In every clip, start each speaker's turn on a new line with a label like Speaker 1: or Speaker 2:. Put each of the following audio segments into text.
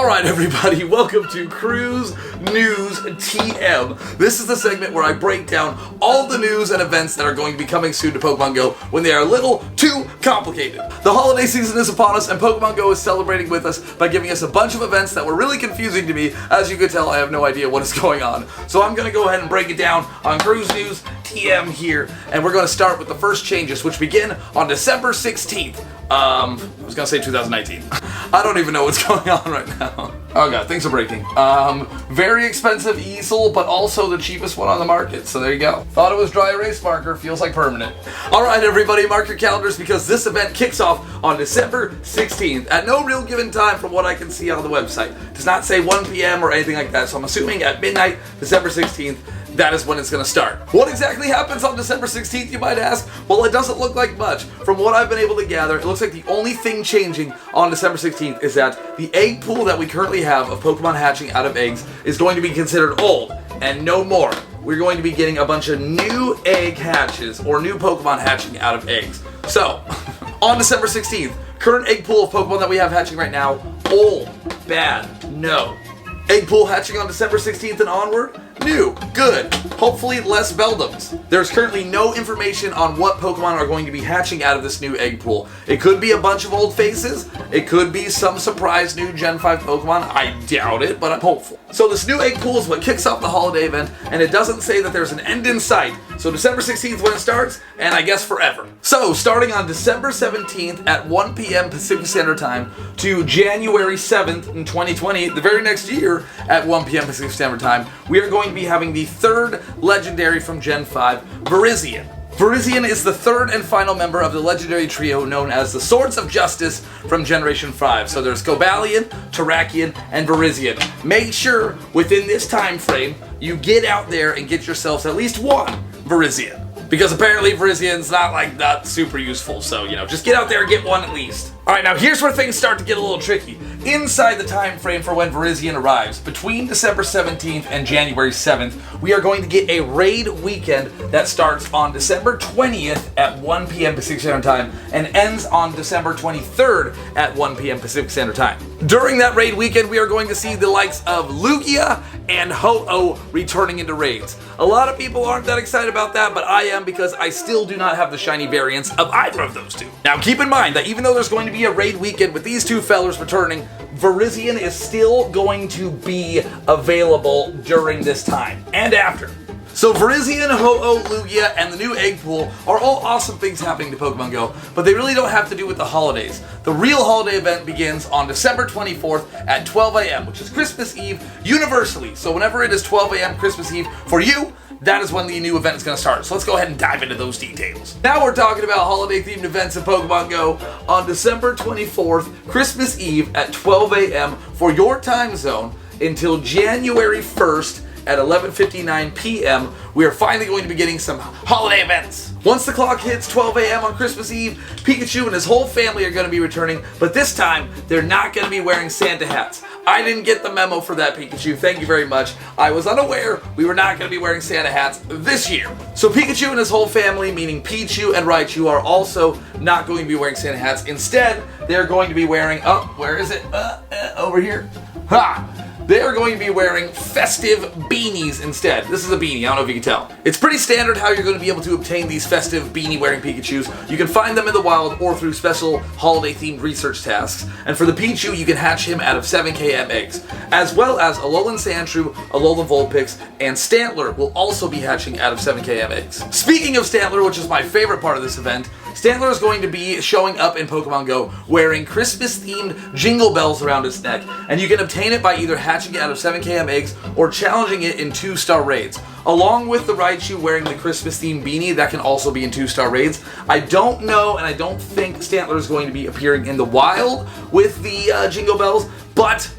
Speaker 1: Alright everybody, welcome to Krooze Nooze TM. This is the segment where I break down all the news and events that are going to be coming soon to Pokemon GO when they are a little too complicated. The holiday season is upon us and Pokemon GO is celebrating with us by giving us a bunch of events that were really confusing to me. As you could tell, I have no idea what is going on. So I'm going to go ahead and break it down on Krooze Nooze TM here, and we're going to start with the first changes, which begin on December 16th. I was gonna say 2019. I don't even know what's going on right now. Oh god, things are breaking. Very expensive easel, but also the cheapest one on the market, so there you go. Thought it was dry erase marker, feels like permanent. Alright everybody, mark your calendars because this event kicks off on December 16th at no real given time from what I can see on the website. It does not say 1 p.m. or anything like that, so I'm assuming at midnight, December 16th, that is when it's going to start. What exactly happens on December 16th, you might ask? Well, it doesn't look like much. From what I've been able to gather, it looks like the only thing changing on December 16th is that the egg pool that we currently have of Pokemon hatching out of eggs is going to be considered old, and no more. We're going to be getting a bunch of new egg hatches, or new Pokemon hatching out of eggs. So, on December 16th, current egg pool of Pokemon that we have hatching right now, old, bad, no. Egg pool hatching on December 16th and onward, new, good, hopefully less Beldums. There's currently no information on what Pokemon are going to be hatching out of this new egg pool. It could be a bunch of old faces, it could be some surprise new Gen 5 Pokemon, I doubt it, but I'm hopeful. So this new egg pool is what kicks off the holiday event, and it doesn't say that there's an end in sight. So December 16th when it starts, and I guess forever. So starting on December 17th at 1 p.m. Pacific Standard Time to January 7th in 2020, the very next year at 1 p.m. Pacific Standard Time, we are going to be having the third legendary from Gen 5, Virizion. Virizion is the third and final member of the legendary trio known as the Swords of Justice from Generation 5. So there's Cobalion, Terrakion, and Virizion. Make sure within this time frame you get out there and get yourselves at least one Virizion. Because apparently Virizion's not super useful, so just get out there and get one at least. Alright, now here's where things start to get a little tricky. Inside the time frame for when Virizion arrives, between December 17th and January 7th, we are going to get a raid weekend that starts on December 20th at 1 p.m. Pacific Standard Time and ends on December 23rd at 1 p.m. Pacific Standard Time. During that raid weekend, we are going to see the likes of Lugia and Ho-Oh returning into raids. A lot of people aren't that excited about that, but I am because I still do not have the shiny variants of either of those two. Now keep in mind that even though there's going to be a raid weekend with these two fellers returning, Virizion is still going to be available during this time and after. So Virizion, Ho-Oh, Lugia, and the new egg pool are all awesome things happening to Pokemon GO, but they really don't have to do with the holidays. The real holiday event begins on December 24th at 12 a.m., which is Christmas Eve universally. So whenever it is 12 a.m. Christmas Eve for you, that is when the new event is going to start. So let's go ahead and dive into those details. Now we're talking about holiday-themed events in Pokemon GO. On December 24th, Christmas Eve at 12 a.m. for your time zone until January 1st at 11:59 p.m., we are finally going to be getting some holiday events. Once the clock hits 12 a.m. on Christmas Eve, Pikachu and his whole family are going to be returning, but this time, they're not going to be wearing Santa hats. I didn't get the memo for that, Pikachu. Thank you very much. I was unaware we were not going to be wearing Santa hats this year. So Pikachu and his whole family, meaning Pichu and Raichu, are also not going to be wearing Santa hats. Instead, they're going to be wearing, where is it? Over here. Ha! They are going to be wearing festive beanies instead. This is a beanie, I don't know if you can tell. It's pretty standard how you're going to be able to obtain these festive beanie-wearing Pikachus. You can find them in the wild or through special holiday-themed research tasks. And for the Pichu, you can hatch him out of 7km eggs. As well as Alolan Sandshrew, Alolan Vulpix, and Stantler will also be hatching out of 7km eggs. Speaking of Stantler, which is my favorite part of this event, Stantler is going to be showing up in Pokemon GO wearing Christmas-themed jingle bells around its neck, and you can obtain it by either hatching it out of 7km eggs or challenging it in 2-star raids. Along with the Raichu wearing the Christmas-themed beanie, that can also be in 2-star raids. I don't know, and I don't think Stantler is going to be appearing in the wild with the jingle bells, but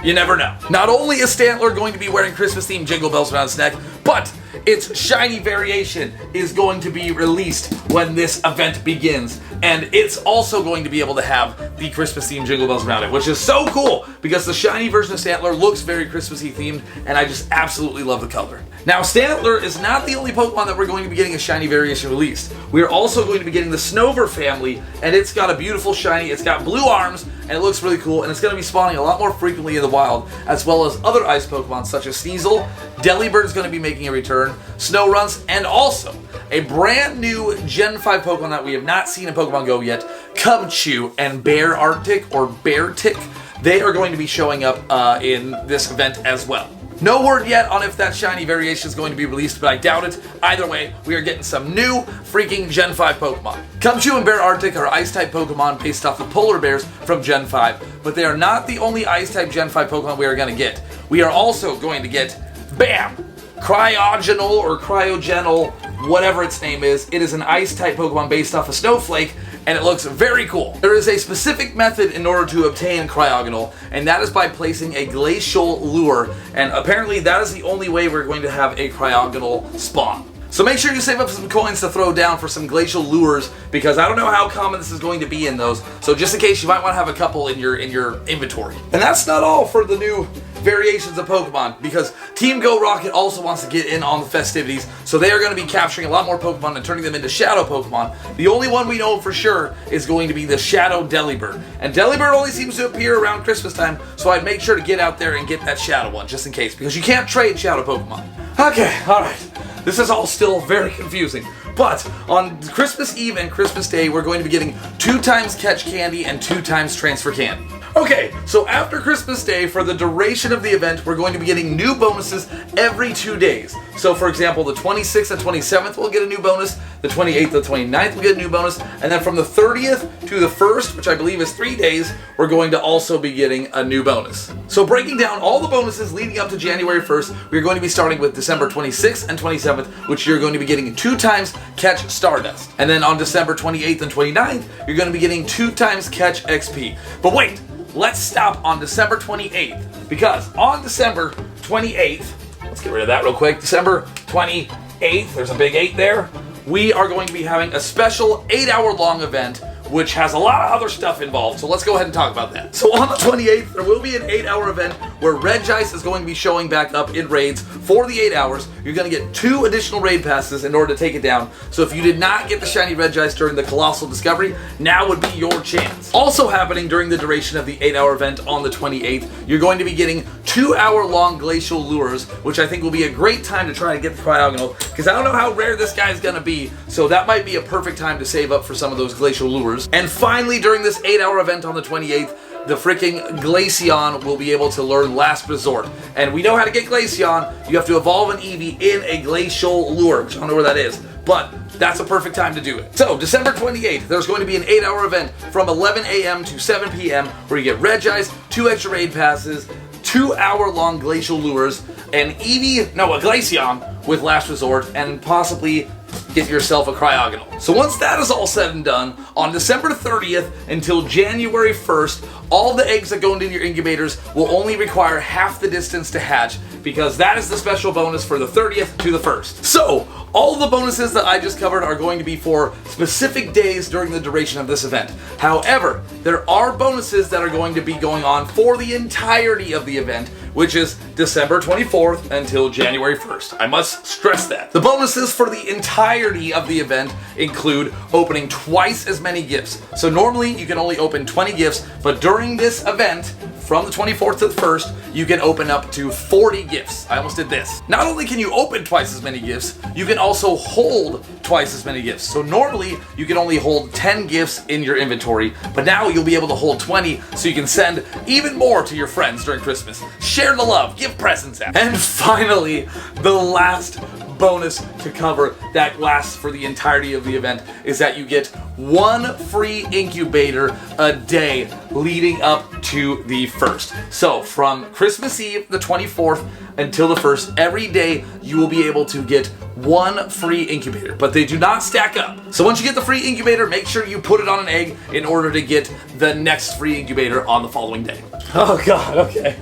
Speaker 1: you never know. Not only is Stantler going to be wearing Christmas-themed jingle bells around its neck, but its shiny variation is going to be released when this event begins. And it's also going to be able to have the Christmas-themed jingle bells around it, which is so cool because the shiny version of Stantler looks very Christmassy themed, and I just absolutely love the color. Now, Stantler is not the only Pokemon that we're going to be getting a shiny variation released. We are also going to be getting the Snover family, and it's got a beautiful shiny. It's got blue arms, and it looks really cool, and it's going to be spawning a lot more frequently in the wild, as well as other ice Pokemon such as Sneasel. Delibird is going to be making a return, Snorunt, and also a brand new Gen 5 Pokemon that we have not seen in Pokemon GO yet, Cubchoo and Beartic or Beartic. They are going to be showing up in this event as well. No word yet on if that shiny variation is going to be released, but I doubt it. Either way, we are getting some new freaking Gen 5 Pokemon. Cubchoo and Beartic are Ice-type Pokemon based off the Polar Bears from Gen 5, but they are not the only Ice-type Gen 5 Pokemon we are going to get. We are also going to get, BAM! Cryogonal or Cryogonal, whatever its name is. It is an Ice-type Pokemon based off a Snowflake, and it looks very cool. There is a specific method in order to obtain Cryogonal, and that is by placing a glacial lure, and apparently that is the only way we're going to have a Cryogonal spawn. So make sure you save up some coins to throw down for some glacial lures, because I don't know how common this is going to be in those, so just in case you might want to have a couple in your inventory. And that's not all for the new variations of Pokemon, because Team Go Rocket also wants to get in on the festivities, so they are going to be capturing a lot more Pokemon and turning them into Shadow Pokemon. The only one we know for sure is going to be the Shadow Delibird, and Delibird only seems to appear around Christmas time, so I'd make sure to get out there and get that Shadow one, just in case, because you can't trade Shadow Pokemon. Okay, alright. This is all still very confusing, but on Christmas Eve and Christmas Day, we're going to be getting 2 times Catch Candy and 2 times Transfer Candy. Okay, so after Christmas Day, for the duration of the event, we're going to be getting new bonuses every 2 days. So for example, the 26th and 27th will get a new bonus, the 28th and the 29th will get a new bonus, and then from the 30th to the 1st, which I believe is 3 days, we're going to also be getting a new bonus. So breaking down all the bonuses leading up to January 1st, we're going to be starting with December 26th and 27th, which you're going to be getting 2 times Catch Stardust. And then on December 28th and 29th, you're going to be getting 2 times Catch XP. But wait! Let's stop on December 28th, because on December 28th, let's get rid of that real quick, December 28th, there's a big 8 there, we are going to be having a special 8-hour long event which has a lot of other stuff involved, so let's go ahead and talk about that. So on the 28th, there will be an 8-hour event where Regice is going to be showing back up in raids for the 8 hours. You're going to get 2 additional raid passes in order to take it down, so if you did not get the shiny Regice during the Colossal Discovery, now would be your chance. Also happening during the duration of the 8-hour event on the 28th, you're going to be getting 2-hour-long Glacial Lures, which I think will be a great time to try to get the Cryogonal, because I don't know how rare this guy is going to be, so that might be a perfect time to save up for some of those Glacial Lures. And finally, during this 8-hour event on the 28th, the freaking Glaceon will be able to learn Last Resort. And we know how to get Glaceon. You have to evolve an Eevee in a Glacial Lure, which I don't know where that is, but that's a perfect time to do it. So, December 28th, there's going to be an 8-hour event from 11 a.m. to 7 p.m. where you get Regice, 2 extra raid passes, 2-hour-long Glacial Lures, a Glaceon with Last Resort, and possibly get yourself a Cryogonal. So once that is all said and done, on December 30th until January 1st, all the eggs that go into your incubators will only require half the distance to hatch, because that is the special bonus for the 30th to the 1st. So, all the bonuses that I just covered are going to be for specific days during the duration of this event. However, there are bonuses that are going to be going on for the entirety of the event, which is December 24th until January 1st. I must stress that. The bonuses for the entirety of the event include opening twice as many gifts. So normally you can only open 20 gifts, but during this event, from the 24th to the 1st, you can open up to 40 gifts. I almost did this. Not only can you open twice as many gifts, you can also hold twice as many gifts. So normally, you can only hold 10 gifts in your inventory, but now you'll be able to hold 20, so you can send even more to your friends during Christmas. Share the love, give presents out. And finally, the last bonus to cover that lasts for the entirety of the event is that you get 1 free incubator a day leading up to the 1st. So from Christmas Eve, the 24th, until the 1st, every day you will be able to get 1 free incubator, but they do not stack up. So once you get the free incubator, make sure you put it on an egg in order to get the next free incubator on the following day. Oh god, okay.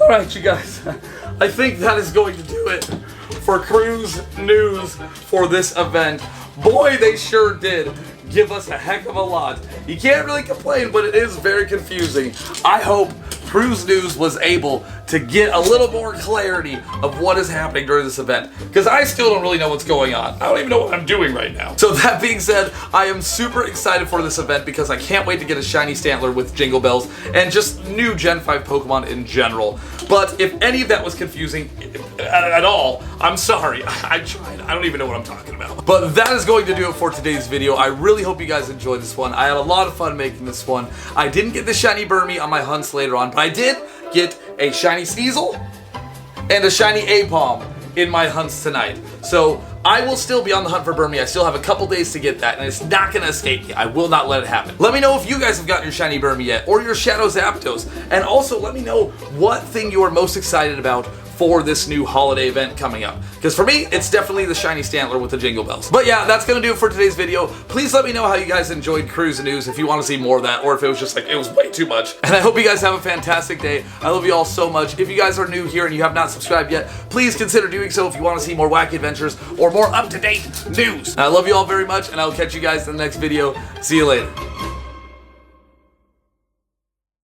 Speaker 1: Alright you guys, I think that is going to do it for Krooze Nooze for this event. Boy, they sure did give us a heck of a lot. You can't really complain, but it is very confusing. I hope Krooze Nooze was able to get a little more clarity of what is happening during this event, because I still don't really know what's going on. I don't even know what I'm doing right now. So that being said, I am super excited for this event because I can't wait to get a Shiny Stantler with Jingle Bells and just new Gen 5 Pokemon in general. But if any of that was confusing at all, I'm sorry. I tried. I don't even know what I'm talking about. But that is going to do it for today's video. I really hope you guys enjoyed this one. I had a lot of fun making this one. I didn't get the Shiny Burmy on my hunts later on, but I did get a Shiny Sneasel and a Shiny Apom in my hunts tonight. So I will still be on the hunt for Burmy. I still have a couple days to get that, and it's not going to escape me. I will not let it happen. Let me know if you guys have gotten your Shiny Burmy yet, or your Shadow Zapdos, and also let me know what thing you are most excited about for this new holiday event coming up. Because for me, it's definitely the Shiny Stantler with the Jingle Bells. But yeah, that's gonna do it for today's video. Please let me know how you guys enjoyed Krooze Nooze if you want to see more of that, or if it was just like, it was way too much. And I hope you guys have a fantastic day. I love you all so much. If you guys are new here and you have not subscribed yet, please consider doing so if you want to see more wacky adventures or more up-to-date news. And I love you all very much, and I'll catch you guys in the next video. See you later.